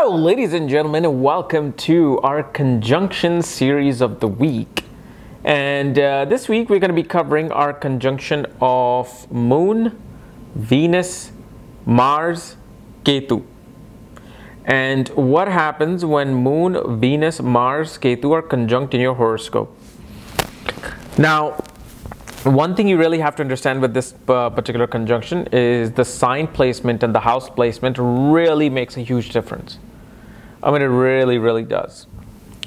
Hello, ladies and gentlemen, and welcome to our conjunction series of the week. And this week we're going to be covering our conjunction of Moon, Venus, Mars, Ketu. And what happens when Moon, Venus, Mars, Ketu are conjunct in your horoscope. Now, one thing you really have to understand with this particular conjunction is the sign placement and the house placement really makes a huge difference. I mean, it really does.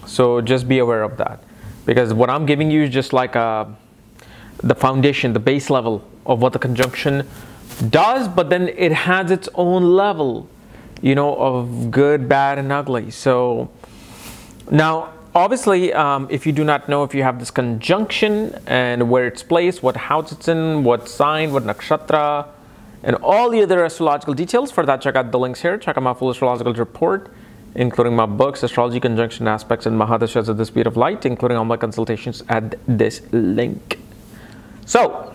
So just be aware of that, because what I'm giving you is just like the foundation, the base level of what the conjunction does, but then it has its own level, you know, of good, bad, and ugly. So now, obviously, if you do not know if you have this conjunction and where it's placed, what house it's in, what sign, what nakshatra, and all the other astrological details, for that check out the links here. Check out my full astrological report, including my books, Astrology, Conjunction Aspects, and Mahadashas of the Speed of Light, including all my consultations at this link. So,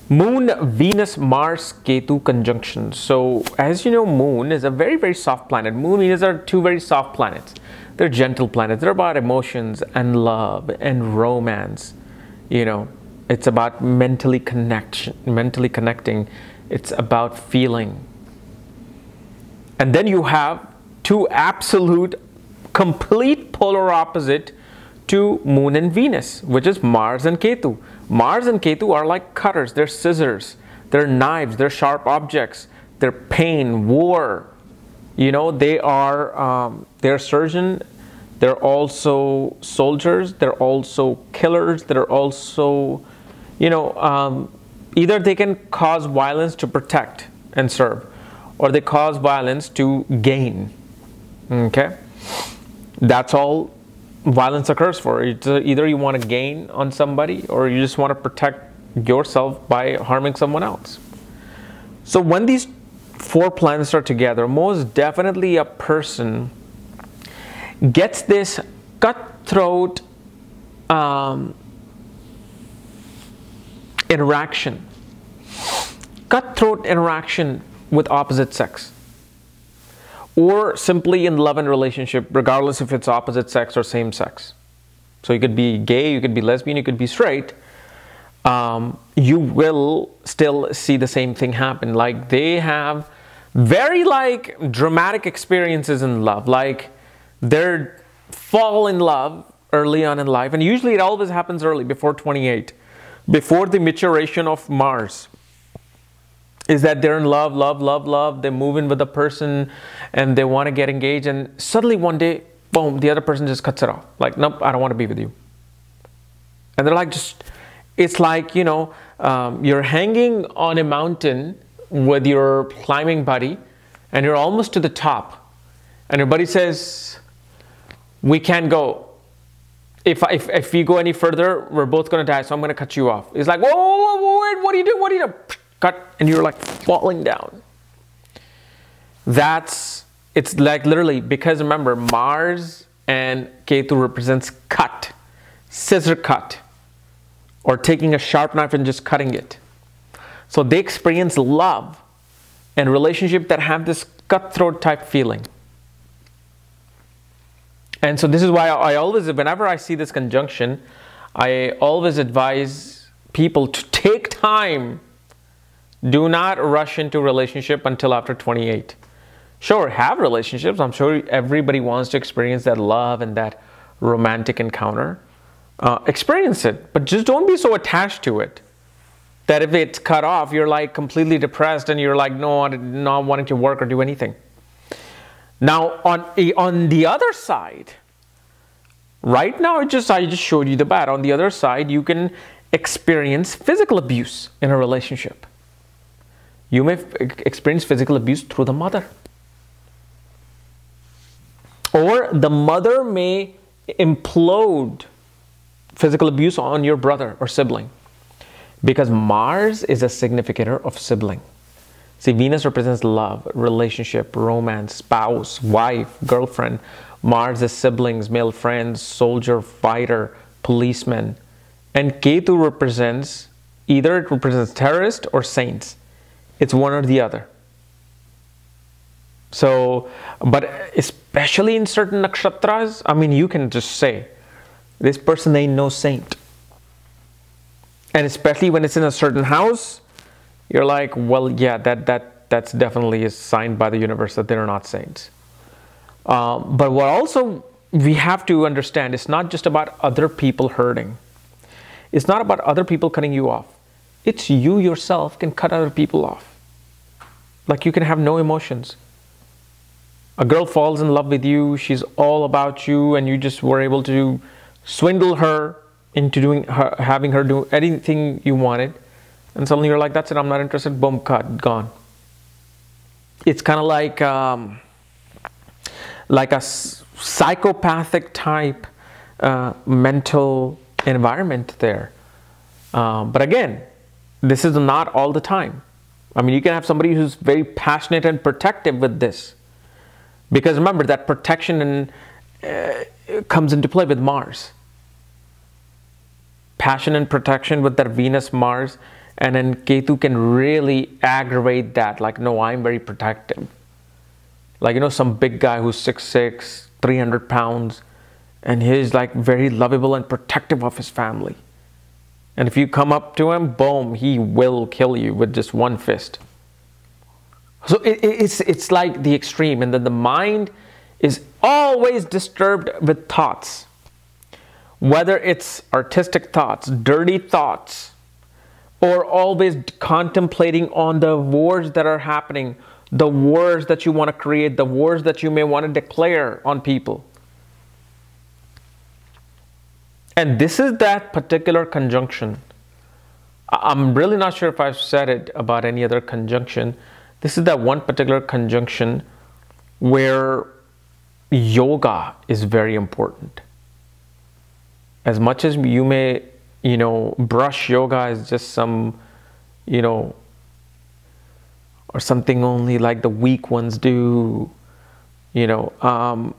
Moon, Venus, Mars, Ketu conjunction. So, as you know, Moon is a very soft planet. Moon, Venus are two very soft planets. They're gentle planets. They're about emotions and love and romance. You know, it's about mentally connecting. It's about feeling. And then you have two absolute, complete polar opposite to Moon and Venus, which is Mars and Ketu. Mars and Ketu are like cutters, they're scissors, they're knives, they're sharp objects, they're pain, war. You know, they're surgeon, they're also soldiers, they're also killers, they're also, you know, either they can cause violence to protect and serve, or they cause violence to gain. Okay? That's all violence occurs for. It's either you want to gain on somebody, or you just want to protect yourself by harming someone else. So when these four planets are together, most definitely a person gets this cutthroat interaction with opposite sex, or simply in love and relationship, regardless if it's opposite sex or same sex. So you could be gay, you could be lesbian, you could be straight. You will still see the same thing happen. Like, they have very like dramatic experiences in love. Like, they're fall in love early on in life, and usually it always happens early, before 28, before the maturation of Mars. Is that they're in love, they move in with a person and they want to get engaged, and suddenly one day, boom, the other person just cuts it off. Like, nope, I don't want to be with you. And they're like, it's like, you know, you're hanging on a mountain with your climbing buddy and you're almost to the top, and your buddy says, we can't go. If we go any further, we're both going to die, so I'm going to cut you off. It's like, whoa, wait, what do you do? Cut, and you're like falling down. It's like literally, because remember, Mars and Ketu represents cut, scissor cut, or taking a sharp knife and just cutting it. So they experience love and relationship that have this cutthroat type feeling. And so this is why I always, whenever I see this conjunction, I always advise people to take time. Do not rush into relationship until after 28. Sure, have relationships. I'm sure everybody wants to experience that love and that romantic encounter. Experience it, but just don't be so attached to it that if it's cut off, you're like completely depressed and you're like, no, not wanting to work or do anything. Now, on the other side, right now, I just showed you the bad. On the other side, you can experience physical abuse in a relationship. You may experience physical abuse through the mother. Or the mother may implode physical abuse on your brother or sibling. Because Mars is a significator of sibling. See, Venus represents love, relationship, romance, spouse, wife, girlfriend. Mars is siblings, male friends, soldier, fighter, policeman. And Ketu represents, either it represents terrorists or saints. It's one or the other. So, but especially in certain nakshatras, I mean, you can just say, this person ain't no saint. And especially when it's in a certain house, you're like, well, yeah, that's definitely is signed by the universe that they're not saints. But what also we have to understand, it's not just about other people hurting. It's not about other people cutting you off. It's you yourself can cut other people off. Like you can have no emotions. A girl falls in love with you, she's all about you, and you just were able to swindle her into having her do anything you wanted. And suddenly you're like, that's it, I'm not interested, boom, cut, gone. It's kind of like a psychopathic type mental environment there. But again, this is not all the time. I mean, you can have somebody who's very passionate and protective with this. Because remember, that protection comes into play with Mars. Passion and protection with that Venus, Mars, and then Ketu can really aggravate that. Like, no, I'm very protective. Like, you know, some big guy who's 6'6", 300 pounds, and he's like very lovable and protective of his family. And if you come up to him, boom, he will kill you with just one fist. So it's like the extreme, and then the mind is always disturbed with thoughts. Whether it's artistic thoughts, dirty thoughts, or always contemplating on the wars that are happening, the wars that you want to create, the wars that you may want to declare on people. And this is that particular conjunction. I'm really not sure if I've said it about any other conjunction. This is that one particular conjunction where yoga is very important. As much as you may, you know, brush yoga as just some, you know, or something only like the weak ones do, you know,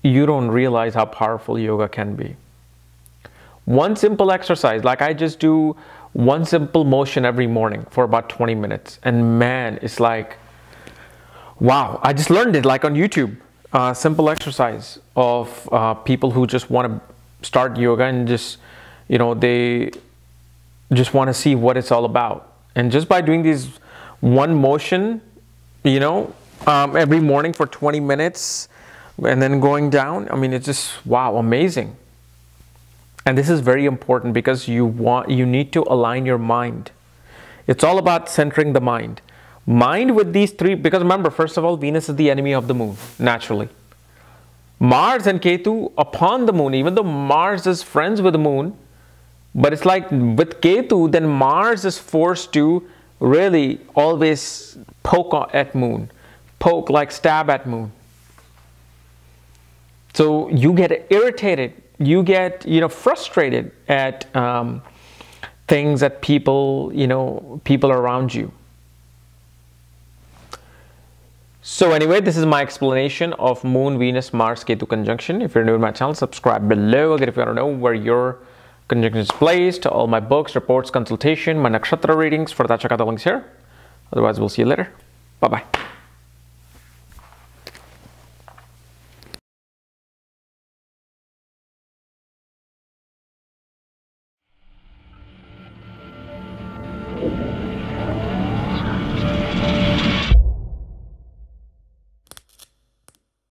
you don't realize how powerful yoga can be. One simple exercise, like I just do one simple motion every morning for about 20 minutes. And man, it's like, wow, I just learned it like on YouTube. Simple exercise of people who just want to start yoga and just, you know, they just want to see what it's all about. And just by doing these one motion, you know, every morning for 20 minutes and then going down, I mean, it's just, wow, amazing. And this is very important because you need to align your mind. It's all about centering the mind. Mind with these three, because remember, first of all, Venus is the enemy of the moon, naturally. Mars and Ketu upon the moon, even though Mars is friends with the moon, but it's like with Ketu, then Mars is forced to really always poke at moon. Poke, like stab at moon. So you get irritated. You get, you know, frustrated at things that people, you know, people around you. So anyway, this is my explanation of Moon, Venus, Mars, Ketu conjunction. If you're new to my channel, subscribe below. Again, if you want to know where your conjunction is placed, all my books, reports, consultation, my nakshatra readings, for that check out the links here. Otherwise, we'll see you later. Bye-bye.